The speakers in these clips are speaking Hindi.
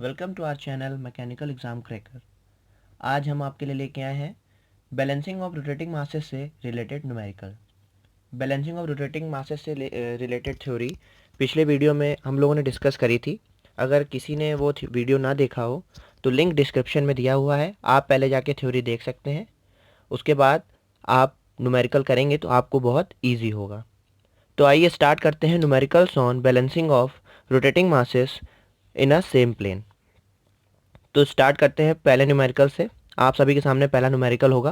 Welcome to our channel mechanical exam cracker. आज हम आपके लिए लेके आए हैं बैलेंसिंग ऑफ रोटेटिंग मासेस से related numerical. Balancing of rotating masses से रिलेटेड थ्योरी पिछले वीडियो में हम लोगों ने डिस्कस करी थी। अगर किसी ने वो वीडियो ना देखा हो तो लिंक डिस्क्रिप्शन में दिया हुआ है, आप पहले जाके थ्योरी देख सकते हैं। उसके बाद आप न्यूमेरिकल करेंगे तो आपको बहुत ईजी होगा। तो आइए स्टार्ट करते हैं numericals on balancing of rotating masses in a same plane. तो स्टार्ट करते हैं पहले न्यूमेरिकल से। आप सभी के सामने पहला न्यूमेरिकल होगा,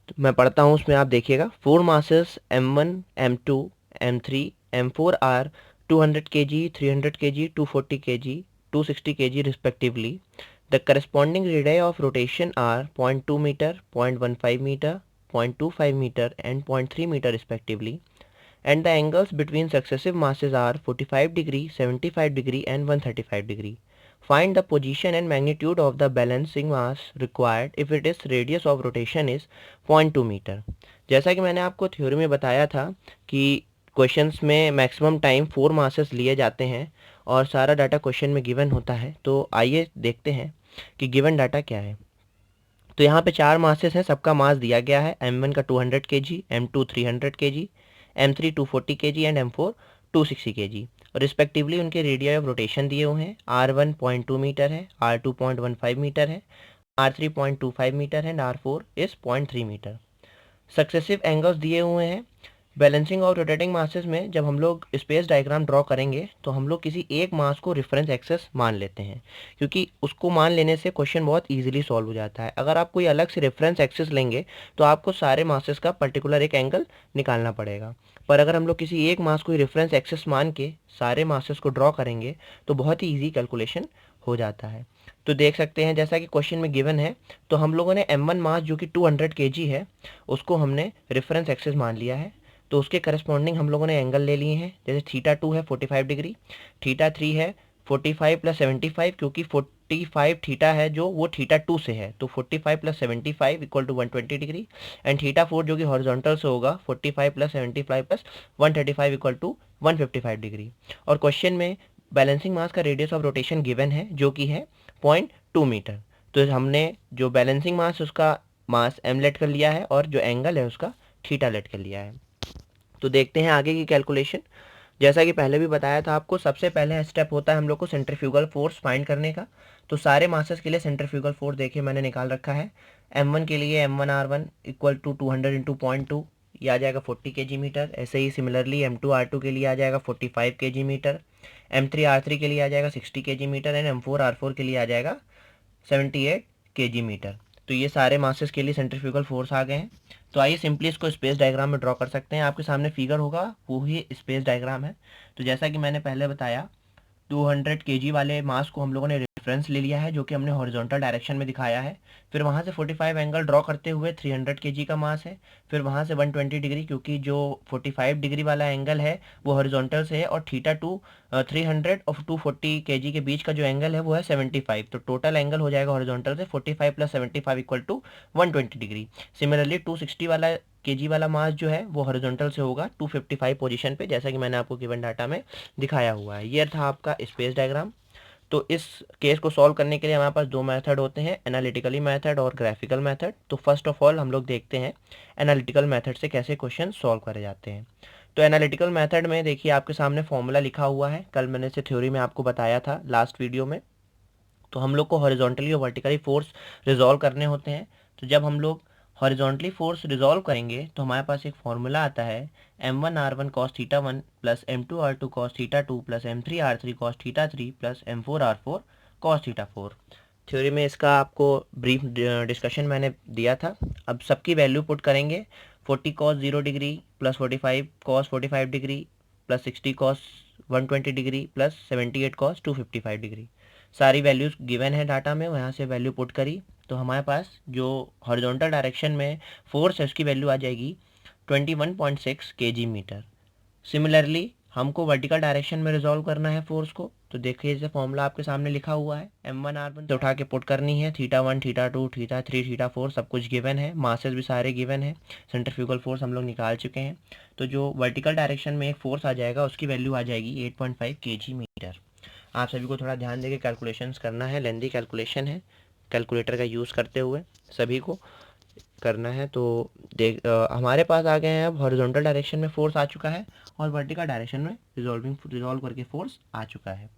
तो मैं पढ़ता हूँ, उसमें आप देखिएगा। 4 masses M1, M2, M3, M4 are 200 kg, 300 kg, 240 kg, 260 kg respectively. The corresponding radii of rotation are 0.2 meter, 0.15 meter, 0.25 meter and 0.3 meter respectively, and the angles between successive masses are 45 degree, 75 degree and 135 degree. Find the position and magnitude of the balancing mass required if its radius of rotation is 0.2 metre. जैसा कि मैंने आपको थ्योरी में बताया था कि क्वेश्चंस में मैक्सिमम टाइम 4 मासेस लिए जाते हैं और सारा डाटा क्वेश्चन में गिवन होता है। तो आइए देखते हैं कि गिवन डाटा क्या है। तो यहाँ पे 4 मासेस हैं, सबका मास दिया गया है। M1 का 200 kg, M2 300 kg, M3 240 kg and M4 260 kg और रिस्पेक्टिवली उनके रेडियस ऑफ रोटेशन दिए हुए हैं। R1 0.2 मीटर है, R2 0.15 मीटर है, R3 0.25 मीटर है and R4 is 0.3 metre. Successive angles दिए हुए हैं। बैलेंसिंग और रोटेटिंग मासेस में जब हम लोग स्पेस डायग्राम ड्रॉ करेंगे तो हम लोग किसी एक मास को रेफरेंस एक्सिस मान लेते हैं, क्योंकि उसको मान लेने से क्वेश्चन बहुत इजीली सॉल्व हो जाता है। अगर आप कोई अलग से रेफरेंस एक्सिस लेंगे तो आपको सारे मासेस का पर्टिकुलर एक एंगल निकालना पड़ेगा। पर अगर हम लोग किसी एक मास को रेफरेंस एक्सिस मान के सारे मासेस को ड्रॉ करेंगे तो बहुत ही ईजी कैलकुलेशन हो जाता है। तो देख सकते हैं जैसा कि क्वेश्चन में गिवन है, तो हम लोगों ने M1 मास जो कि 200 kg है उसको हमने रेफरेंस एक्सिस मान लिया है। तो उसके करस्पॉन्डिंग हम लोगों ने एंगल ले लिए हैं। जैसे θ2 है 45 डिग्री, θ3 है 45 प्लस 75, क्योंकि 45 थीटा है जो वो θ2 से है, तो 45 plus 75 equal to 120 degree and θ4 जो कि हॉरिजॉन्टल से होगा 45 plus 75 plus 135 equal to 155 degree. और क्वेश्चन में बैलेंसिंग मास का रेडियस ऑफ रोटेशन गिवन है जो कि है 0.2 मीटर। तो हमने जो बैलेंसिंग मास उसका मास m लेट कर लिया है और जो एंगल है उसका थीटा लेट कर लिया है। तो देखते हैं आगे की कैलकुलेशन। जैसा कि पहले भी बताया था आपको, सबसे पहले स्टेप होता है हम लोग को सेंट्रीफ्यूगल फोर्स फाइंड करने का। तो सारे मासेस के लिए सेंट्रीफ्यूगल फोर्स देखिए मैंने निकाल रखा है। M1 के लिए M1R1 इक्वल टू 200 इंटू 0.2, ये आ जाएगा 40 kg मीटर। ऐसे ही सिमिलरली M2R2 के लिए आ जाएगा 45 kg मीटर, M3R3 के लिए आ जाएगा 60 kg मीटर एंड M4R4 के लिए आ जाएगा 78 kg मीटर। तो ये सारे मासेस के लिए सेंट्रीफ्यूगल फोर्स आ गए हैं। तो आइए सिंपली इसको स्पेस डायग्राम में ड्रॉ कर सकते हैं। आपके सामने फिगर होगा, वो ही स्पेस डायग्राम है। तो जैसा कि मैंने पहले बताया, 200 kg वाले मास को हम लोगों ने रेफरेंस ले लिया है जो कि हमने हॉरिजॉन्टल डायरेक्शन में दिखाया है। फिर वहाँ से 45 एंगल ड्रॉ करते हुए 300 kg का मास है। फिर वहाँ से 120 डिग्री, क्योंकि जो 45 डिग्री वाला एंगल है वो हॉरिजॉन्टल से है और θ2 300 और 240 kg के बीच का जो एंगल है वो है 75। तो टोटल एंगल हो जाएगा हॉरिजॉन्टल से 45 plus 75 equal to 120 degree. Similarly 260 वाला kg वाला मास जो है वो हॉरिजॉन्टल से होगा 255 पोजीशन पे, जैसा कि मैंने आपको गिवन डाटा में दिखाया हुआ है। ये था आपका स्पेस डायग्राम। तो इस केस को सॉल्व करने के लिए हमारे पास दो मेथड होते हैं, एनालिटिकली मेथड और ग्राफिकल मेथड। तो फर्स्ट ऑफ ऑल हम लोग देखते हैं एनालिटिकल मेथड से कैसे क्वेश्चन सॉल्व करे जाते हैं। तो एनालिटिकल मेथड में देखिए आपके सामने फॉर्मूला लिखा हुआ है, कल मैंने इसे थ्योरी में आपको बताया था लास्ट वीडियो में। तो हम लोग को हॉरिजॉन्टली और वर्टिकली फोर्स रिजॉल्व करने होते हैं। तो जब हम लोग हॉरिजॉन्टली फोर्स रिजॉल्व करेंगे तो हमारे पास एक फॉर्मूला आता है M1R1 cos θ1 plus M2R2 cos θ2 plus M3R3 cos θ3 plus M4R4 cos θ4। Theory में इसका आपको ब्रीफ डिस्कशन मैंने दिया था। अब सबकी वैल्यू पुट करेंगे। 40 cos 0 degree plus 45 cos 45 degree plus 60 cos 120 degree plus 78 cos 255 degree. सारी वैल्यूज़ गिवन है डाटा में, वहाँ से वैल्यू पुट करी तो हमारे पास जो हॉरिजॉन्टल डायरेक्शन में फोर्स है उसकी वैल्यू आ जाएगी 21.6 kg मीटर। सिमिलरली हमको वर्टिकल डायरेक्शन में रिजॉल्व करना है फोर्स को। तो देखिए जैसे फॉर्मूला आपके सामने लिखा हुआ है, M1R1 से उठा के पुट करनी है। θ1 θ2 θ3 θ4 सब कुछ गिवन है, मासेस भी सारे गिवन है, सेंट्रीफ्यूगल फोर्स हम लोग निकाल चुके हैं। तो जो वर्टिकल डायरेक्शन में एक फोर्स आ जाएगा उसकी वैल्यू आ जाएगी 8.5 kg मीटर। आप सभी को थोड़ा ध्यान देके कैलकुलेशंस करना है, लेंदी कैलकुलेशन है, कैलकुलेटर का यूज़ करते हुए सभी को करना है। तो हमारे पास आ गए हैं अब हॉरिजॉन्टल डायरेक्शन में फोर्स आ चुका है और वर्टिकल डायरेक्शन में रिजॉल्व करके फोर्स आ चुका है।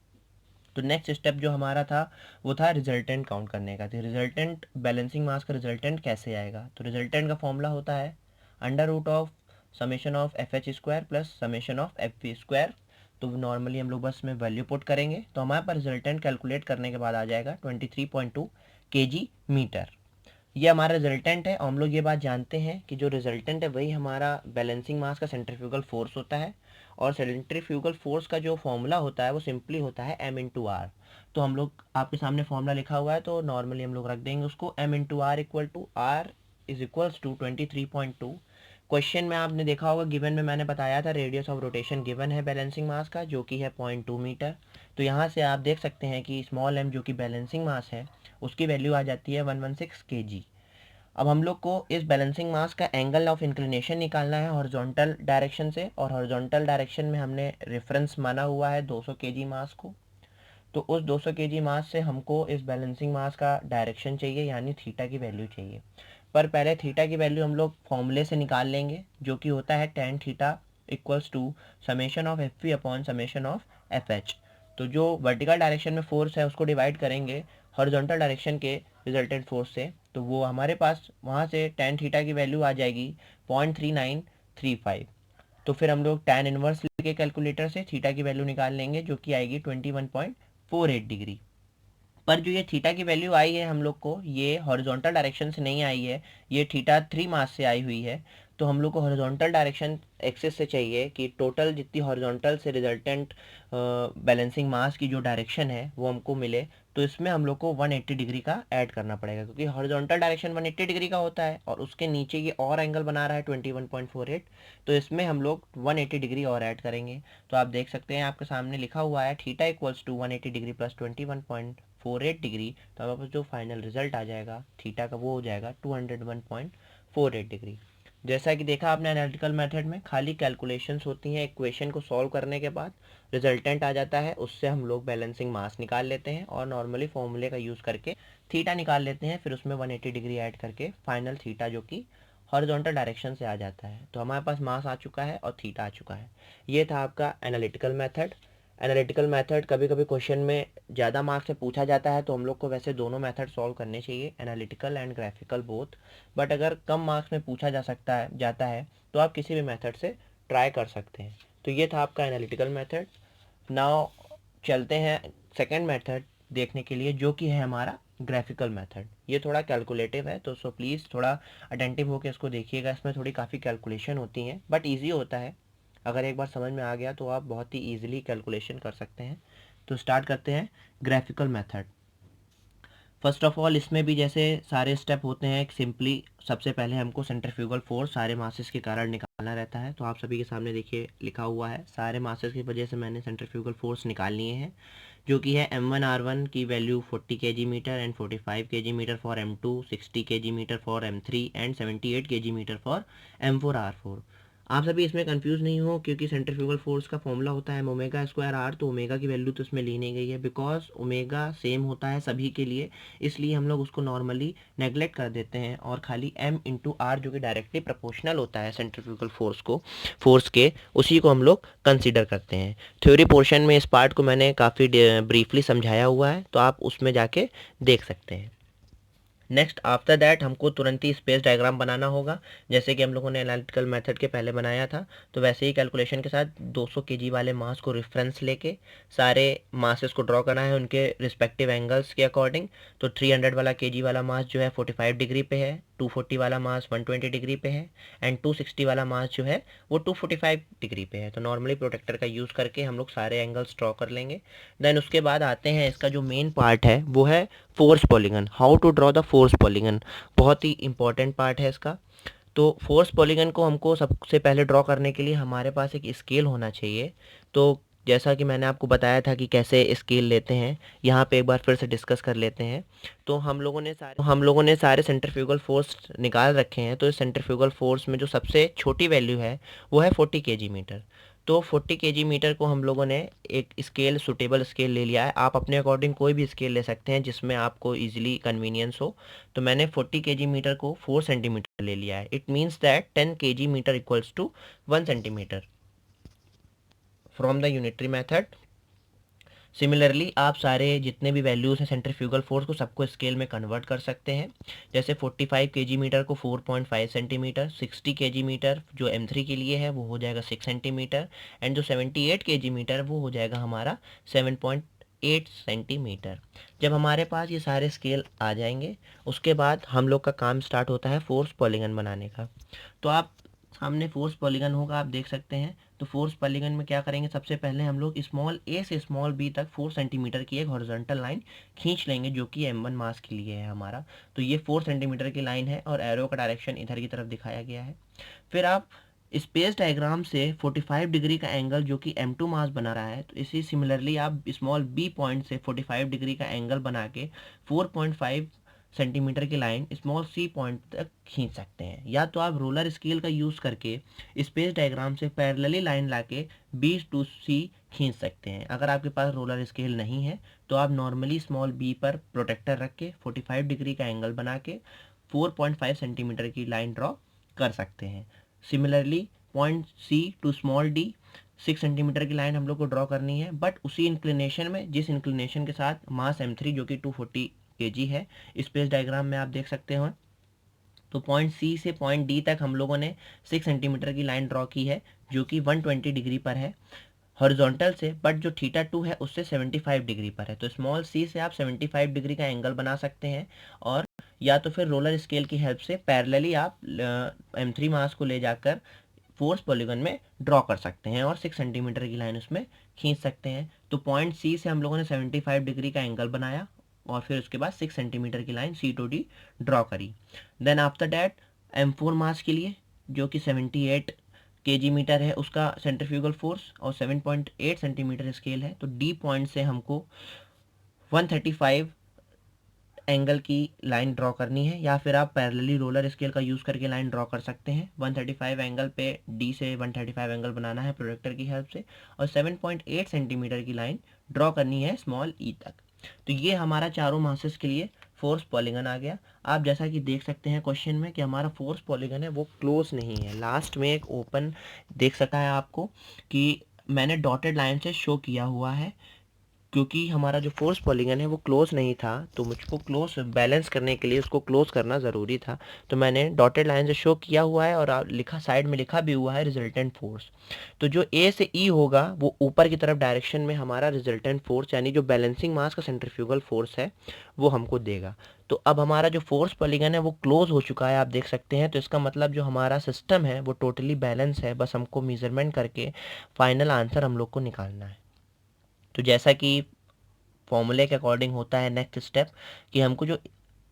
तो नेक्स्ट स्टेप जो हमारा था वो था रिजल्टेंट काउंट करने का। तो रिजल्टेंट बैलेंसिंग मास का रिजल्टेंट कैसे आएगा, तो रिजल्टेंट का फॉर्मूला होता है under root of summation of F H square plus summation of F V square. तो नॉर्मली हम लोग बस में वैल्यू पुट करेंगे तो हमारे पास रिजल्टेंट कैलकुलेट करने के बाद आ जाएगा 23.2 kg मीटर। ये हमारा रिजल्टेंट है और हम लोग ये बात जानते हैं कि जो रिजल्टेंट है वही हमारा बैलेंसिंग मास का सेंट्रीफ्यूगल फोर्स होता है। और सेंट्रीफ्यूगल फोर्स का जो फॉर्मूला होता है वो सिंपली होता है m इंटू आर। तो हम लोग आपके सामने फॉर्मूला लिखा हुआ है तो नॉर्मली हम लोग रख देंगे उसको m into r equal to r is equals to 23.2। Question में आपने देखा होगा गिवन में मैंने बताया था रेडियस ऑफ रोटेशन गिवन है बैलेंसिंग मास का जो कि है 0.2 मीटर। तो यहाँ से आप देख सकते हैं कि स्मॉल m जो कि बैलेंसिंग मास है उसकी वैल्यू आ जाती है 116 kg। अब हम लोग को इस बैलेंसिंग मास का एंगल ऑफ इंक्लिनेशन निकालना है हॉरिजॉन्टल डायरेक्शन से, और हॉरिजॉन्टल डायरेक्शन में हमने रेफरेंस माना हुआ है 200 kg मास को। तो उस 200 kg मास से हमको इस बैलेंसिंग मास का डायरेक्शन चाहिए यानी थीटा की वैल्यू चाहिए। पर पहले थीटा की वैल्यू हम लोग फॉर्मूले से निकाल लेंगे जो कि होता है tan theta equals to summation of F V upon summation of F H. तो जो वर्टिकल डायरेक्शन में फोर्स है उसको डिवाइड करेंगे हॉरिजॉन्टल डायरेक्शन के रिजल्टेंट फोर्स से, तो वो हमारे पास वहाँ से tan थीटा की वैल्यू आ जाएगी 0.3935। तो फिर हम लोग tan इनवर्स लेके कैलकुलेटर से थीटा की वैल्यू निकाल लेंगे जो कि आएगी 21.48 डिग्री। पर जो ये थीटा की वैल्यू आई है हम लोग को ये हॉरिजॉन्टल डायरेक्शन से नहीं आई है, ये थीटा 3 मास से आई हुई है। तो हम लोग को हॉरिजॉन्टल डायरेक्शन एक्सिस से चाहिए कि टोटल जितनी हॉरिजॉन्टल से रिजल्टेंट बैलेंसिंग मास की जो डायरेक्शन है वो हमको मिले। तो इसमें हम लोग को 180 डिग्री का ऐड करना पड़ेगा क्योंकि हॉरिजॉन्टल डायरेक्शन 180 डिग्री का होता है और उसके नीचे ये और एंगल बना रहा है 21.48। तो इसमें हम लोग 180 डिग्री और ऐड करेंगे। तो आप देख सकते हैं आपके सामने लिखा हुआ है theta equals to 180 degree plus 21.48 degree. तो हमारे पास जो फाइनल रिजल्ट आ जाएगा थीटा का वो हो जाएगा 201.48 डिग्री। जैसा कि देखा आपने एनालिटिकल मेथड में खाली कैलकुलेशंस होती हैं, इक्वेशन को सॉल्व करने के बाद रिजल्टेंट आ जाता है, उससे हम लोग बैलेंसिंग मास निकाल लेते हैं और नॉर्मली फॉर्मूले का यूज़ करके थीटा निकाल लेते हैं, फिर उसमें 180 डिग्री ऐड करके फाइनल थीटा जो कि हॉरिजॉन्टल डायरेक्शन से आ जाता है। तो हमारे पास मास आ चुका है और थीटा आ चुका है। ये था आपका एनालिटिकल मेथड। एनालिटिकल मेथड कभी कभी क्वेश्चन में ज़्यादा मार्क्स से पूछा जाता है तो हम लोग को वैसे दोनों मेथड सॉल्व करने चाहिए, analytical and graphical both. But अगर कम मार्क्स में पूछा जाता है तो आप किसी भी मेथड से ट्राई कर सकते हैं। तो ये था आपका एनालिटिकल मेथड। नाउ चलते हैं सेकेंड मेथड देखने के लिए जो कि है हमारा ग्राफिकल मेथड। ये थोड़ा कैलकुलेटिव है तो सो प्लीज़ थोड़ा अटेंटिव होकर इसको देखिएगा, इसमें थोड़ी काफ़ी कैलकुलेशन होती हैं बट ईजी होता है। अगर एक बार समझ में आ गया तो आप बहुत ही ईजिली कैलकुलेशन कर सकते हैं। तो स्टार्ट करते हैं graphical method. First of all इसमें भी जैसे सारे स्टेप होते हैं सिंपली सबसे पहले हमको सेंट्रीफ्यूगल फोर्स सारे मासेस के कारण निकालना रहता है। तो आप सभी के सामने देखिए लिखा हुआ है सारे मासेस की वजह से मैंने सेंट्रीफ्यूगल फोर्स निकाल लिए हैं जो कि है m1r1 की value 40 kg metre and 45 kg metre for m2, 60 kg metre for m3 and 78 kg metre for m4r4। आप सभी इसमें कंफ्यूज नहीं हो क्योंकि सेंट्रीफ्यूगल फोर्स का फॉर्मूला होता है ओमेगा स्क्वायर आर। तो ओमेगा की वैल्यू तो इसमें ली नहीं गई है बिकॉज ओमेगा सेम होता है सभी के लिए, इसलिए हम लोग उसको नॉर्मली नेगलेक्ट कर देते हैं और खाली m इंटू आर जो कि डायरेक्टली प्रोपोर्शनल होता है सेंट्रीफ्यूगल फोर्स के उसी को हम लोग कंसिडर करते हैं। थ्योरी पोर्शन में इस पार्ट को मैंने काफ़ी ब्रीफली समझाया हुआ है तो आप उसमें जाके देख सकते हैं। नेक्स्ट आफ्टर दैट हमको तुरंत ही स्पेस डायग्राम बनाना होगा जैसे कि हम लोगों ने एनालिटिकल मेथड के पहले बनाया था। तो वैसे ही कैलकुलेशन के साथ 200 kg वाले मास को रेफरेंस लेके सारे मासेस को ड्रॉ करना है उनके रिस्पेक्टिव एंगल्स के अकॉर्डिंग। तो 300 वाला kg वाला मास जो है 45 डिग्री पे है, 240 वाला मास 120 डिग्री पे है एंड 260 वाला मास जो है वो 245 डिग्री पे है। तो नॉर्मली प्रोटेक्टर का यूज़ करके हम लोग सारे एंगल्स ड्रॉ कर लेंगे। देन उसके बाद आते हैं इसका जो मेन पार्ट है वो है force polygon, how to draw the force polygon. बहुत ही इंपॉर्टेंट पार्ट है इसका। तो फोर्स पॉलीगन को हमको सबसे पहले ड्रॉ करने के लिए हमारे पास एक स्केल होना चाहिए। तो जैसा कि मैंने आपको बताया था कि कैसे स्केल लेते हैं, यहाँ पे एक बार फिर से डिस्कस कर लेते हैं। तो हम लोगों ने सारे सेंट्रीफ्यूगल फोर्स निकाल रखे हैं। तो इस सेंट्रीफ्यूगल फोर्स में जो सबसे छोटी वैल्यू है वो है 40 kg मीटर। तो 40 kg मीटर को हम लोगों ने एक स्केल, सूटेबल स्केल ले लिया है। आप अपने अकॉर्डिंग कोई भी स्केल ले सकते हैं जिसमें आपको ईजिली कन्वीनियंस हो। तो मैंने 40 kg मीटर को 4 सेंटीमीटर ले लिया है। It means that 10 kg metre equals to 1 centimetre from the unitary method. Similarly आप सारे जितने भी वैल्यूज़ हैं सेंट्रीफ्यूगल फोर्स को सबको स्केल में कन्वर्ट कर सकते हैं। जैसे 45 kg मीटर को 4.5 सेंटीमीटर, 60 kg मीटर जो M3 के लिए है वो हो जाएगा 6 सेंटीमीटर, एंड जो 78 kg मीटर वो हो जाएगा हमारा 7.8 सेंटीमीटर। जब हमारे पास ये सारे स्केल आ जाएंगे उसके बाद हम लोग का काम स्टार्ट होता है फोर्स पॉलीगन बनाने का। तो आप सामने फोर्स पॉलीगन होगा, आप देख सकते हैं। तो फोर्स पॉलीगन में क्या करेंगे, सबसे पहले हम लोग स्मॉल ए से स्मॉल बी तक 4 सेंटीमीटर की एक हॉरिजॉन्टल लाइन खींच लेंगे जो कि M1 मास के लिए है हमारा। तो ये 4 सेंटीमीटर की लाइन है और एरो का डायरेक्शन इधर की तरफ दिखाया गया है। फिर आप स्पेस डायग्राम से 45 डिग्री का एंगल जो कि M2 मास बना रहा है, तो इसी सिमिलरली आप स्मॉल बी पॉइंट से 45 डिग्री का एंगल बना के 4.5 सेंटीमीटर की लाइन स्मॉल सी पॉइंट तक खींच सकते हैं। या तो आप रोलर स्केल का यूज़ करके स्पेस डायग्राम से पैरेलली लाइन लाके बी टू सी खींच सकते हैं। अगर आपके पास रोलर स्केल नहीं है तो आप नॉर्मली स्मॉल बी पर प्रोटेक्टर रख के 45 डिग्री का एंगल बना के 4.5 सेंटीमीटर की लाइन ड्रॉ कर सकते हैं। Similarly point C to small D 6 centimetre की लाइन हम लोग को ड्रॉ करनी है, बट उसी इंक्लिनेशन में जिस इंक्लिनेशन के साथ मास M3 जो कि 240 kg है स्पेस डायग्राम में आप देख सकते हो। तो पॉइंट सी से पॉइंट डी तक हम लोगों ने 6 सेंटीमीटर की लाइन ड्रॉ की है जो कि 120 डिग्री पर है हॉरिजॉन्टल से, बट जो θ2 है उससे 75 डिग्री पर है। तो स्मॉल सी से आप 75 डिग्री का एंगल बना सकते हैं, और या तो फिर रोलर स्केल की हेल्प से पैरेलली आप M3 मास को ले जाकर फोर्स पॉलीगन में ड्रॉ कर सकते हैं और 6 सेंटीमीटर की लाइन उसमें खींच सकते हैं। तो पॉइंट सी से हम लोगों ने 75 डिग्री का एंगल बनाया और फिर उसके बाद 6 सेंटीमीटर की line C to D draw करी। Then after that M4 mass के लिए जो कि 78 kg मीटर है उसका सेंट्रीफ्यूगल फोर्स और 7.8 सेंटीमीटर स्केल है। तो डी पॉइंट से हमको 135 एंगल की लाइन ड्रॉ करनी है, या फिर आप पैरेलली रोलर स्केल का यूज़ करके लाइन ड्रॉ कर सकते हैं। 135 एंगल पे डी से 135 एंगल बनाना है प्रोजेक्टर की हेल्प से, और 7.8 सेंटीमीटर की लाइन ड्रॉ करनी है स्मॉल ई तक। तो ये हमारा चारों मासेस के लिए फोर्स पॉलीगन आ गया। आप जैसा कि देख सकते हैं क्वेश्चन में कि हमारा फोर्स पॉलीगन है वो क्लोज नहीं है, लास्ट में एक ओपन देख सकता है आपको कि मैंने डॉटेड लाइन से शो किया हुआ है, क्योंकि हमारा जो फोर्स पॉलीगन है वो क्लोज नहीं था, तो मुझको क्लोज बैलेंस करने के लिए उसको क्लोज करना ज़रूरी था। तो मैंने डॉटेड लाइन से शो किया हुआ है और लिखा साइड में लिखा भी हुआ है रिजल्टेंट फोर्स। तो जो ए से ई होगा वो ऊपर की तरफ डायरेक्शन में हमारा रिजल्टेंट फोर्स यानी जो बैलेंसिंग मास का सेंट्रीफ्यूगल फोर्स है वो हमको देगा। तो अब हमारा जो फोर्स पॉलीगन है वो क्लोज हो चुका है, आप देख सकते हैं। तो इसका मतलब जो हमारा सिस्टम है वो टोटली बैलेंस है, बस हमको मेजरमेंट करके फाइनल आंसर हम लोग को निकालना है। तो जैसा कि फॉर्मूले के अकॉर्डिंग होता है नेक्स्ट स्टेप कि हमको जो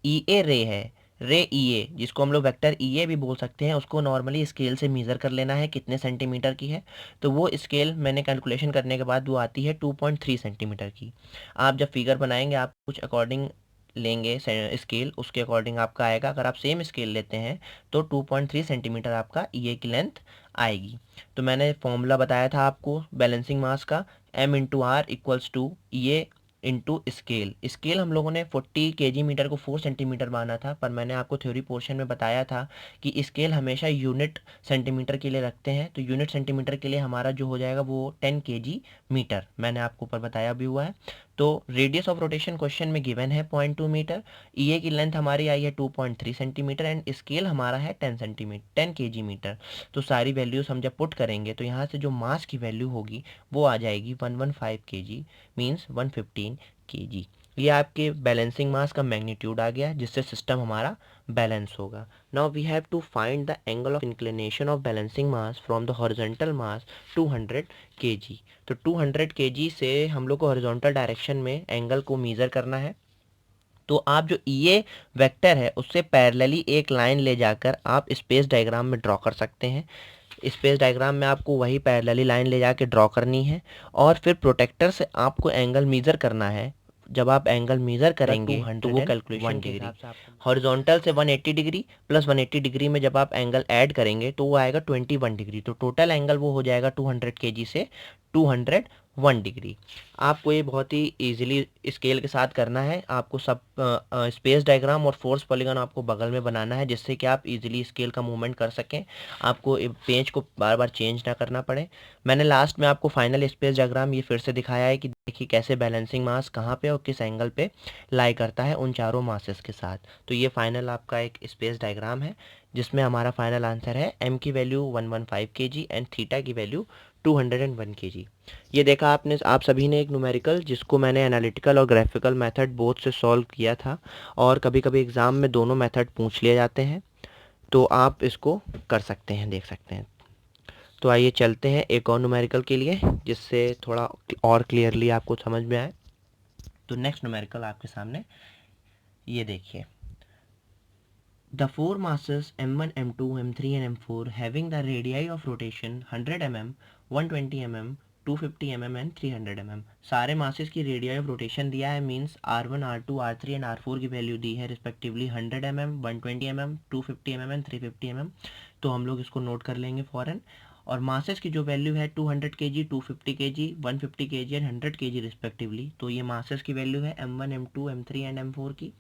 ई ए रे है, रे ई ए जिसको हम लोग वेक्टर ई ए भी बोल सकते हैं, उसको नॉर्मली स्केल से मेज़र कर लेना है कितने सेंटीमीटर की है। तो वो स्केल मैंने कैलकुलेशन करने के बाद वो आती है 2.3 सेंटीमीटर की। आप जब फिगर बनाएंगे आप कुछ अकॉर्डिंग लेंगे स्केल, उसके अकॉर्डिंग आपका आएगा। अगर आप सेम स्केल लेते हैं तो 2.3 सेंटीमीटर आपका ई ए की लेंथ आएगी। तो मैंने फॉर्मूला बताया था आपको बैलेंसिंग मास का, M into r equals to E A into scale. Scale हम लोगों ने 40 kg मीटर को 4 सेंटीमीटर माना था, पर मैंने आपको थ्योरी पोर्शन में बताया था कि स्केल हमेशा यूनिट सेंटीमीटर के लिए रखते हैं। तो यूनिट सेंटीमीटर के लिए हमारा जो हो जाएगा वो 10 kg मीटर, मैंने आपको ऊपर बताया भी हुआ है। तो रेडियस ऑफ रोटेशन क्वेश्चन में गिवन है 0.2 मीटर, ई ए की लेंथ हमारी आई है 2.3 सेंटीमीटर, एंड स्केल हमारा है 10 सेंटीमीटर 10 kg मीटर। तो सारी वैल्यूज़ हम जब पुट करेंगे तो यहाँ से जो मास की वैल्यू होगी वो आ जाएगी 115 kg, मीन्स 115 kg। ये आपके बैलेंसिंग मास का मैग्नीट्यूड आ गया जिससे सिस्टम हमारा बैलेंस होगा। Now we have to find the angle of inclination of balancing mass from the horizontal mass 200 kg। तो 200 kg से हम लोग को हॉरिजॉन्टल डायरेक्शन में एंगल को मेज़र करना है। तो आप जो ई ए वेक्टर है उससे पैरेलली एक लाइन ले जाकर आप स्पेस डायग्राम में ड्रॉ कर सकते हैं। स्पेस डायग्राम में आपको वही पैरेलली लाइन ले जाके ड्रॉ करनी है, और फिर प्रोटेक्टर से आपको एंगल मेज़र करना है जब आप एंगल मेज़र करेंगे तो वो कैलकुलेशन के हिसाब से हॉरिजॉन्टल से 180 डिग्री प्लस 180 डिग्री में जब आप एंगल ऐड करेंगे तो वो आएगा 21 डिग्री, तो टोटल एंगल वो हो जाएगा 200 kg से 201 डिग्री। आपको ये बहुत ही इजीली स्केल के साथ करना है। आपको सब स्पेस डायग्राम और फोर्स पॉलीगॉन आपको बगल में बनाना है, जिससे कि आप इजीली स्केल का मूवमेंट कर सकें, आपको पेज को बार बार चेंज ना करना पड़े। मैंने लास्ट में आपको फाइनल स्पेस डायग्राम ये फिर से दिखाया है कि देखिए कैसे बैलेंसिंग मास कहाँ पे और किस एंगल पे लाई करता है उन चारों मासेस के साथ। तो ये फाइनल आपका एक स्पेस डायग्राम है जिसमें हमारा फाइनल आंसर है एम की वैल्यू 115 kg एंड थीटा की वैल्यू 201 kg। ये देखा आपने, आप सभी ने एक न्यूमेरिकल जिसको मैंने एनालिटिकल और ग्राफिकल मेथड बोथ से सॉल्व किया था, और कभी कभी एग्ज़ाम में दोनों मेथड पूछ लिए जाते हैं, तो आप इसको कर सकते हैं, देख सकते हैं। तो आइए चलते हैं एक और न्यूमेरिकल के लिए जिससे थोड़ा और क्लियरली आपको समझ में आए। तो नेक्स्ट न्यूमेरिकल आपके सामने ये देखिए, the four masses m1 m2 m3 and m4 having the radii of rotation 100 mm 120 mm 250 mm and 300 mm। सारे मासेस की रेडियाई ऑफ रोटेशन दिया है, means r1 r2 r3 and r4 की वैल्यू दी है respectively 100 mm 120 mm 250 mm and 350 mm। तो हम लोग इसको नोट कर लेंगे फ़ौरन। और मासेस की जो वैल्यू है 200 kg 250 kg 150 kg and 100 kg respectively, तो ये मासेस की वैल्यू है m1 m2 m3 and m4 की।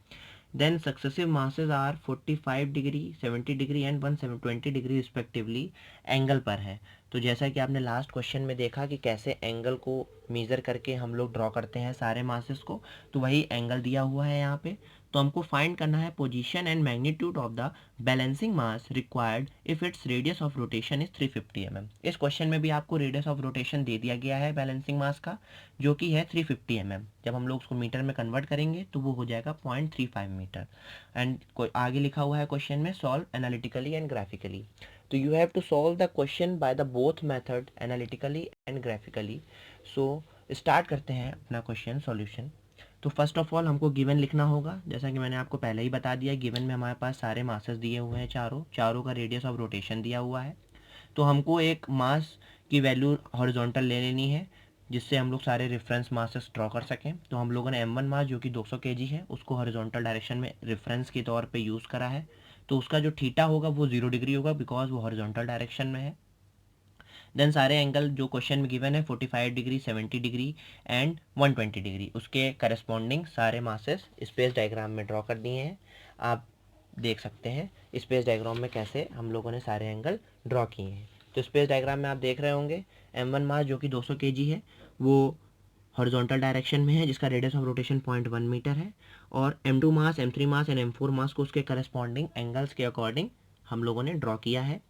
Then successive masses are 45 degree 70 degree and 120 degree respectively angle पर है। तो जैसा कि आपने लास्ट क्वेश्चन में देखा कि कैसे एंगल को मेज़र करके हम लोग ड्रॉ करते हैं सारे मासेस को, तो वही एंगल दिया हुआ है यहाँ पे। तो हमको फाइंड करना है position and magnitude of the balancing mass required if its radius of rotation is 350 mm। इस क्वेश्चन में भी आपको रेडियस ऑफ रोटेशन दे दिया गया है बैलेंसिंग मास का, जो कि है 350 mm। जब हम लोग उसको मीटर में कन्वर्ट करेंगे तो वो हो जाएगा 0.35 मीटर। एंड कोई आगे लिखा हुआ है क्वेश्चन में, सॉल्व एनालिटिकली एंड ग्राफिकली। तो you have to solve the question by the both method analytically and graphically. So start करते हैं अपना क्वेश्चन सॉल्यूशन। तो फर्स्ट ऑफ ऑल हमको गिवन लिखना होगा, जैसा कि मैंने आपको पहले ही बता दिया। गिवन में हमारे पास सारे मासेस दिए हुए हैं, चारों का रेडियस ऑफ रोटेशन दिया हुआ है। तो हमको एक मास की वैल्यू हॉरिजॉन्टल ले लेनी है, जिससे हम लोग सारे रेफरेंस मासेस ड्रॉ कर सकें। तो हम लोगों ने m1 मास जो कि 200 kg है उसको हॉरिजॉन्टल डायरेक्शन में रेफरेंस के तौर पे यूज़ करा है। तो उसका जो थीटा होगा वो 0 डिग्री होगा, बिकॉज वो हॉरिजॉन्टल डायरेक्शन में है। देन सारे एंगल जो क्वेश्चन में गिवन है 45 डिग्री 70 डिग्री एंड 120 डिग्री, उसके करस्पॉन्डिंग सारे मासेस स्पेस डायग्राम में ड्रॉ कर दिए हैं। आप देख सकते हैं स्पेस डायग्राम में कैसे हम लोगों ने सारे एंगल ड्रॉ किए हैं। तो स्पेस डायग्राम में आप देख रहे होंगे m1 मास जो कि 200 kg है वो हॉरिजॉन्टल डायरेक्शन में है, जिसका रेडियस ऑफ रोटेशन 0.1 मीटर है। और m2 mass m3 mass and m4 मास को उसके करस्पॉन्डिंग एंगल्स के अकॉर्डिंग हम लोगों ने ड्रॉ किया है।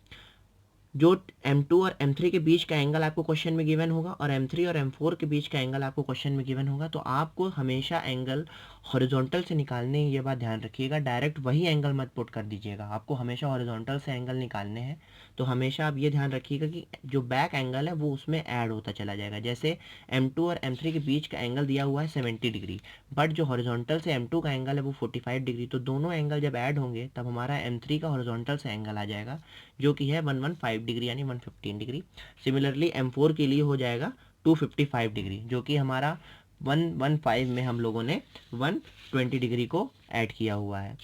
जो m2 और m3 के बीच का एंगल आपको क्वेश्चन में गिवन होगा और m3 और m4 के बीच का एंगल आपको क्वेश्चन में गिवन होगा, तो आपको हमेशा एंगल हॉरिजॉन्टल से निकालने हैं, ये बात ध्यान रखिएगा। डायरेक्ट वही एंगल मत पुट कर दीजिएगा, आपको हमेशा हॉरिजॉन्टल से एंगल निकालने हैं। तो हमेशा आप ये ध्यान रखिएगा कि जो बैक एंगल है वो उसमें ऐड होता चला जाएगा। जैसे m2 और m3 के बीच का एंगल दिया हुआ है 70 डिग्री, बट जो हॉरिजॉन्टल से m2 का एंगल है वो 45 डिग्री। तो दोनों एंगल जब ऐड होंगे तब हमारा m3 का हॉरिजॉन्टल से एंगल आ जाएगा, जो कि है 115 डिग्री यानी 115 डिग्री। सिमिलरली m4 के लिए हो जाएगा 255 डिग्री, जो कि हमारा 115 में हम लोगों ने 120 डिग्री को ऐड किया हुआ है।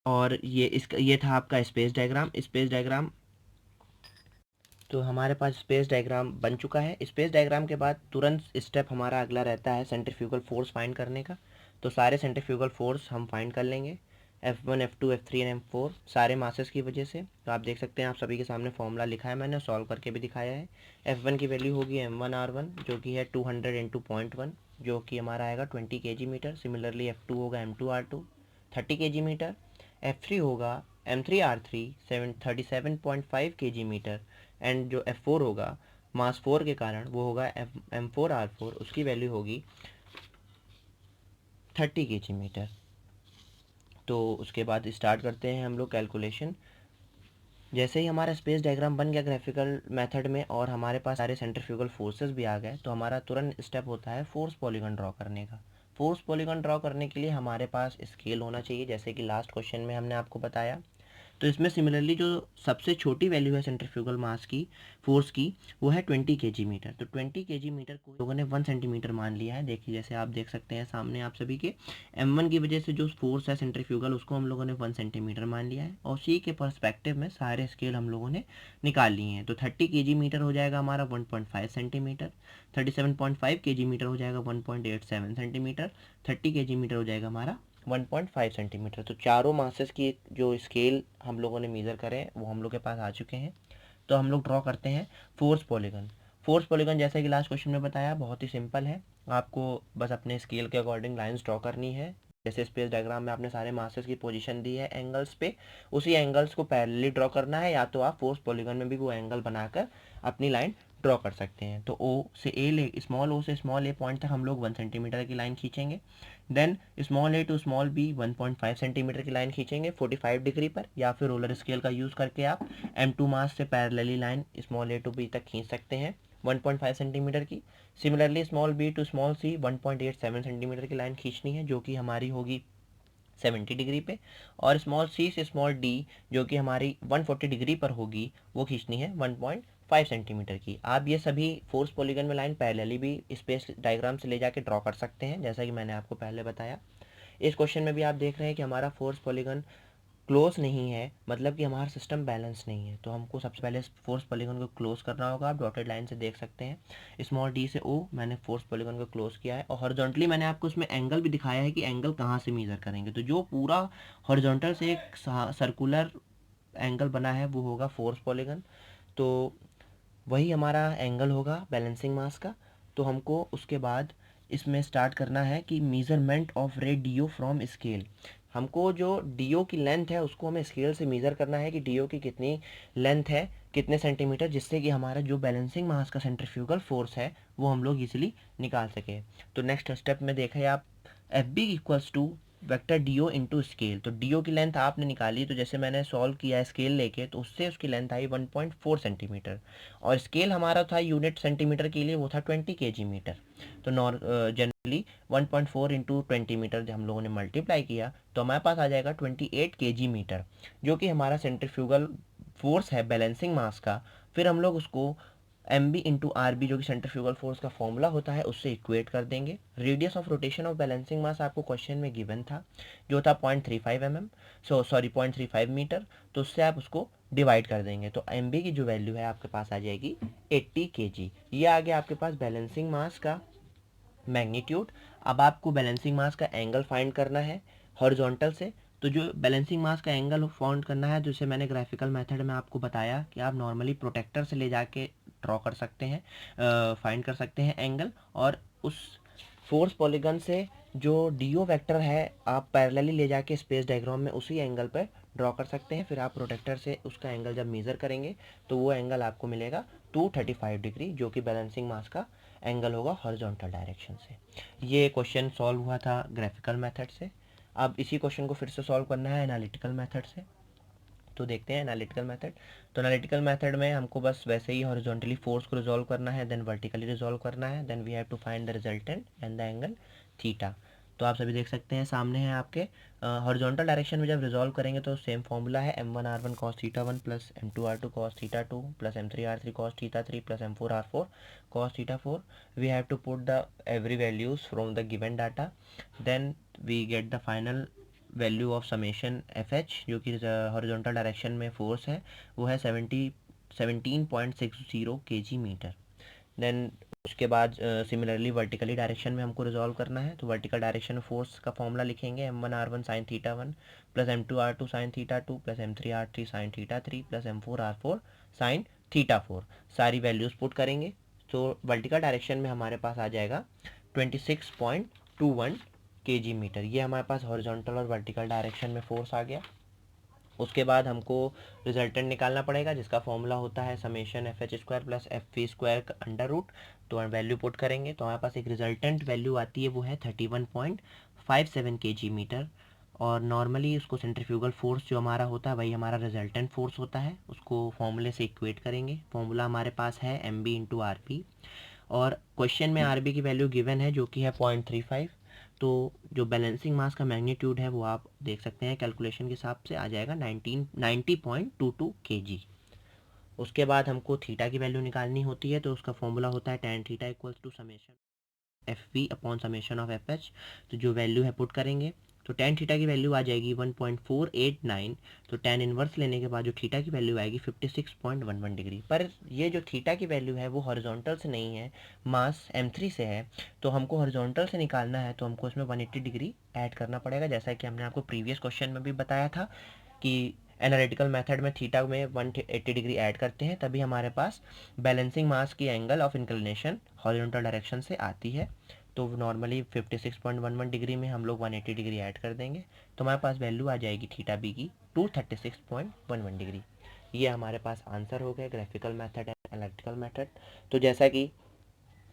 और ये था आपका स्पेस डायग्राम। तो हमारे पास स्पेस डायग्राम बन चुका है। स्पेस डायग्राम के बाद तुरंत स्टेप हमारा अगला रहता है सेंट्रीफ्यूगल फोर्स फाइंड करने का। तो सारे सेंट्रीफ्यूगल फोर्स हम फाइंड कर लेंगे, F1 F2 F3 and F4 सारे मासेस की वजह से। तो आप देख सकते हैं, आप सभी के सामने फॉर्मूला लिखा है, मैंने सॉल्व करके भी दिखाया है। F1 की वैल्यू होगी m1r1 जो कि है 200 इंटू 0.1, जो कि हमारा आएगा 20 kg मीटर। सिमिलरली F2 होगा m2r2 30 kg मीटर। F3 होगा m3r3 37.5 kg मीटर। एंड जो F4 होगा मास 4 के कारण वो होगा m4r4, उसकी वैल्यू होगी 30 kg मीटर। तो उसके बाद स्टार्ट करते हैं हम लोग कैलकुलेशन। जैसे ही हमारा स्पेस डायग्राम बन गया ग्राफिकल मेथड में और हमारे पास सारे सेंट्रीफ्यूगल फोर्सेस भी आ गए, तो हमारा तुरंत स्टेप होता है फोर्स पॉलीगॉन ड्रॉ करने का। फोर्स पॉलीगॉन ड्रॉ करने के लिए हमारे पास स्केल होना चाहिए, जैसे कि लास्ट क्वेश्चन में हमने आपको बताया। तो इसमें सिमिलरली जो सबसे छोटी वैल्यू है सेंट्रीफ्यूगल मास की, फोर्स की, वो है 20 केजी मीटर। तो 20 केजी मीटर को लोगों ने 1 सेंटीमीटर मान लिया है। देखिए जैसे आप देख सकते हैं सामने आप सभी के, m1 की वजह से जो फोर्स है सेंट्रीफ्यूगल उसको हम लोगों ने 1 सेंटीमीटर मान लिया है, और उसी के पर्सपेक्टिव में सारे स्केल हम लोगों ने निकाल लिए हैं। तो 30 केजी मीटर हो जाएगा हमारा 1.5 सेंटीमीटर, 37.5 केजी मीटर हो जाएगा 1.87 सेंटीमीटर, 30 केजी मीटर हो जाएगा हमारा 1.5 सेंटीमीटर। तो चारों मासेस की जो स्केल हम लोगों ने मेज़र करें वो हम लोग के पास आ चुके हैं। तो हम लोग ड्रॉ करते हैं फोर्स पॉलीगन। फोर्स पॉलीगन जैसे कि लास्ट क्वेश्चन में बताया बहुत ही सिंपल है, आपको बस अपने स्केल के अकॉर्डिंग लाइंस ड्रॉ करनी है। जैसे स्पेस डायग्राम में आपने सारे मासेस की पोजीशन दी है एंगल्स पे, उसी एंगल्स को पैरेलली ड्रॉ करना है, या तो आप फोर्स पॉलीगन में भी वो एंगल बनाकर अपनी लाइन ड्रॉ कर सकते हैं। तो ओ से ए ले स्मॉल ओ से स्मॉल ए पॉइंट तक हम लोग 1 सेंटीमीटर की लाइन खींचेंगे। Then small A to small B 1.5 centimetre की लाइन खींचेंगे 45 डिग्री पर, या फिर रोलर स्केल का यूज़ करके आप M2 मास से parallelly line small A to B तक खींच सकते हैं 1.5 सेंटीमीटर की। Similarly small B to small C 1.87 centimetre की लाइन खींचनी है, जो कि हमारी होगी 70 डिग्री पे, और स्मॉल सी से स्मॉल डी जो कि हमारी 140 डिग्री पर होगी वो खींचनी है 1.5 सेंटीमीटर की। आप ये सभी फोर्स पॉलीगन में लाइन पैरेलली भी स्पेस डायग्राम से ले जाके ड्रॉ कर सकते हैं, जैसा कि मैंने आपको पहले बताया। इस क्वेश्चन में भी आप देख रहे हैं कि हमारा फोर्स पॉलीगन क्लोज नहीं है, मतलब कि हमारा सिस्टम बैलेंस नहीं है। तो हमको सबसे पहले फोर्स पॉलीगन को क्लोज करना होगा। आप डॉटेड लाइन से देख सकते हैं स्मॉल डी से ओ मैंने फोर्स पॉलीगन को क्लोज किया है, और हॉरिजॉन्टली मैंने आपको उसमें एंगल भी दिखाया है कि एंगल कहाँ से मेजर करेंगे। तो जो पूरा हॉरिजॉन्टल से एक सर्कुलर एंगल बना है वो होगा फोर्स पॉलीगन, तो वही हमारा एंगल होगा बैलेंसिंग मास का। तो हमको उसके बाद इसमें स्टार्ट करना है कि measurement of ray D O from scale. हमको जो डी ओ की लेंथ है उसको हमें स्केल से मेज़र करना है कि डी ओ की कितनी लेंथ है, कितने सेंटीमीटर, जिससे कि हमारा जो बैलेंसिंग मास का सेंट्रीफ्यूगल फोर्स है वो हम लोग इजीली निकाल सके। तो नेक्स्ट स्टेप में देखें आप, F B equals to vector D O into scale. तो डी ओ की लेंथ आपने निकाली, तो जैसे मैंने सॉल्व किया है स्केल लेके, तो उससे उसकी लेंथ आई 1.4 सेंटीमीटर, और स्केल हमारा था यूनिट सेंटीमीटर के लिए वो था 20 केजी मीटर। तो जनरली 1.4 इंटू 20 मीटर जब हम लोगों ने मल्टीप्लाई किया तो हमारे पास आ जाएगा 28 केजी मीटर, जो कि हमारा सेंट्रीफ्यूगल फोर्स है बैलेंसिंग मास का। फिर हम लोग उसको M B into R B जो कि सेंट्रीफ्यूगल फोर्स का फॉर्मूला होता है उससे इक्वेट कर देंगे। Radius of rotation of balancing mass आपको क्वेश्चन में गिवन था, जो था 0.35 mm, 0.35 मीटर। तो उससे आप उसको डिवाइड कर देंगे, तो एम बी की जो वैल्यू है आपके पास आ जाएगी 80 kg। ये आ गया आपके पास बैलेंसिंग मास का मैग्नीट्यूड। अब आपको बैलेंसिंग मास का एंगल फाइंड करना है हॉरिजॉन्टल से। तो जो बैलेंसिंग मास का एंगल फाइंड करना है, जैसे मैंने ग्राफिकल मेथड में आपको बताया कि आप नॉर्मली प्रोटेक्टर से ले जाके ड्रॉ कर सकते हैं, फाइंड कर सकते हैं एंगल, और उस फोर्स पॉलीगन से जो डी ओ वैक्टर है आप पैरेलली ले जाके स्पेस डायग्राम में उसी एंगल पर ड्रॉ कर सकते हैं। फिर आप प्रोटेक्टर से उसका एंगल जब मेज़र करेंगे तो वो एंगल आपको मिलेगा 235 डिग्री, जो कि बैलेंसिंग मास का एंगल होगा हॉरिजॉन्टल डायरेक्शन से। ये क्वेश्चन सॉल्व हुआ था ग्राफिकल मेथड से। अब इसी क्वेश्चन को फिर से सॉल्व करना है एनालिटिकल मेथड से। तो देखते हैं एनालिटिकल मेथड। तो एनालिटिकल मेथड में हमको बस वैसे ही हॉरिजॉन्टली फोर्स को रिजॉल्व करना है, देन वर्टिकली रिजॉल्व करना है, then we have to find the resultant and the angle theta. तो आप सभी देख सकते हैं सामने है आपके, हॉरिजॉन्टल डायरेक्शन में जब रिजॉल्व करेंगे तो सेम फॉर्मूला है m1r1 cos theta 1 plus m2r2 cos theta 2 plus m3r3 cos theta 3 plus m4r4 cos theta 4। We have to put the every values from the given data, then we get the final value of summation F H, जो कि हॉरिजॉन्टल डायरेक्शन में फोर्स है वो है 17.60 केजी मीटर। देन उसके बाद सिमिलरली वर्टिकली डायरेक्शन में हमको रिजॉल्व करना है। तो वर्टिकल डायरेक्शन में फोर्स का फॉर्मूला लिखेंगे m1r1 sin theta 1 plus m2r2 sin theta 2 plus m3r3 sin theta 3 plus m4r4 sin theta 4। सारी वैल्यूज़ पुट करेंगे तो वर्टिकल डायरेक्शन में हमारे पास आ जाएगा 26.21 केजी मीटर। ये हमारे पास हॉरिजॉन्टल और वर्टिकल डायरेक्शन में फोर्स आ गया। उसके बाद हमको रिजल्टेंट निकालना पड़ेगा, जिसका फॉर्मूला होता है summation F H square plus F V square under root. तो वैल्यू पुट करेंगे तो हमारे पास एक रिजल्टेंट वैल्यू आती है, वो है 31.57 केजी मीटर। और नॉर्मली उसको सेंट्रीफ्यूगल फोर्स जो हमारा होता है वही हमारा रिजल्टेंट फोर्स होता है, उसको फॉर्मूले से इक्वेट करेंगे। फॉर्मूला हमारे पास है M B into R P, और क्वेश्चन में आर बी की वैल्यू गिवन है जो कि है 0.35। तो जो बैलेंसिंग मास का मैग्नीट्यूड है वो आप देख सकते हैं, कैलकुलेशन के हिसाब से आ जाएगा 90.22 kg। उसके बाद हमको थीटा की वैल्यू निकालनी होती है, तो उसका फॉर्मूला होता है tan theta equals to summation F V upon summation of F H. तो जो वैल्यू है पुट करेंगे तो tan थीटा की वैल्यू आ जाएगी 1.489। तो tan इन्वर्स लेने के बाद जो थीटा की वैल्यू आएगी 56.11 डिग्री। पर ये जो थीटा की वैल्यू है वो हॉरिजॉन्टल से नहीं है, मास m3 से है, तो हमको हॉरिजॉन्टल से निकालना है, तो हमको इसमें 180 डिग्री ऐड करना पड़ेगा, जैसा कि हमने आपको प्रीवियस क्वेश्चन में भी बताया था कि एनालिटिकल मेथड में थीटा में 180 डिग्री ऐड करते हैं, तभी हमारे पास बैलेंसिंग मास की angle of inclination horizontal direction से आती है। तो नॉर्मली 56.11 डिग्री में हम लोग 180 डिग्री ऐड कर देंगे, तो हमारे पास वैल्यू आ जाएगी थीटा बी की 236.11 डिग्री। ये हमारे पास आंसर हो गया graphical method and analytical method. तो जैसा कि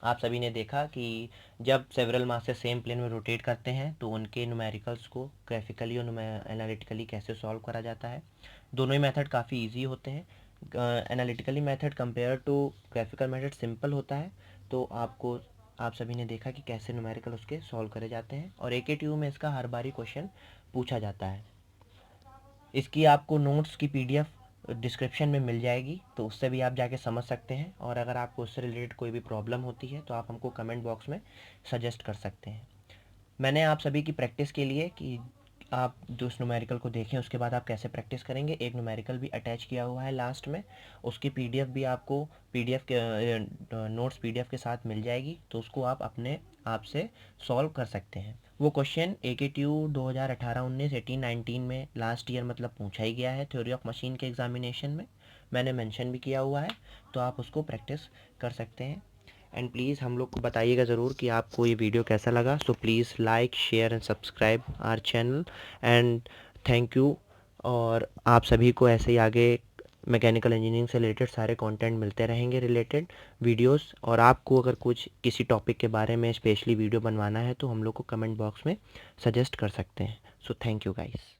आप सभी ने देखा कि जब सेवरल मासेस सेम प्लेन में रोटेट करते हैं तो उनके न्यूमेरिकल्स को ग्राफिकली और एनालिटिकली कैसे सॉल्व करा जाता है। दोनों ही मेथड काफ़ी इजी होते हैं। Analytically method compare to graphical method simple होता है। तो आप सभी ने देखा कि कैसे न्यूमेरिकल उसके सॉल्व करे जाते हैं, और AKTU में इसका हर बारी क्वेश्चन पूछा जाता है। इसकी आपको नोट्स की PDF डिस्क्रिप्शन में मिल जाएगी, तो उससे भी आप जाके समझ सकते हैं। और अगर आपको उससे रिलेटेड कोई भी प्रॉब्लम होती है तो आप हमको कमेंट बॉक्स में सजेस्ट कर सकते हैं। मैंने आप सभी की प्रैक्टिस के लिए कि आप जो उस न्यूमेरिकल को देखें उसके बाद आप कैसे प्रैक्टिस करेंगे, एक न्यूमेरिकल भी अटैच किया हुआ है लास्ट में। उसकी PDF भी आपको PDF के नोट्स PDF के साथ मिल जाएगी, तो उसको आप अपने आप से सॉल्व कर सकते हैं। वो क्वेश्चन AKTU 2018-19 18-19 में लास्ट ईयर मतलब पूछा ही गया है थ्योरी ऑफ मशीन के एग्जामिनेशन में, मैंने मेंशन भी किया हुआ है, तो आप उसको प्रैक्टिस कर सकते हैं। एंड प्लीज़ हम लोग को बताइएगा ज़रूर कि आपको ये वीडियो कैसा लगा। So please like share and subscribe our channel and thank you. और आप सभी को ऐसे ही आगे मैकेनिकल इंजीनियरिंग से रिलेटेड सारे कंटेंट मिलते रहेंगे, रिलेटेड वीडियोस। और आपको अगर कुछ किसी टॉपिक के बारे में स्पेशली वीडियो बनवाना है तो हम लोग को कमेंट बॉक्स में सजेस्ट कर सकते हैं। So thank you guys.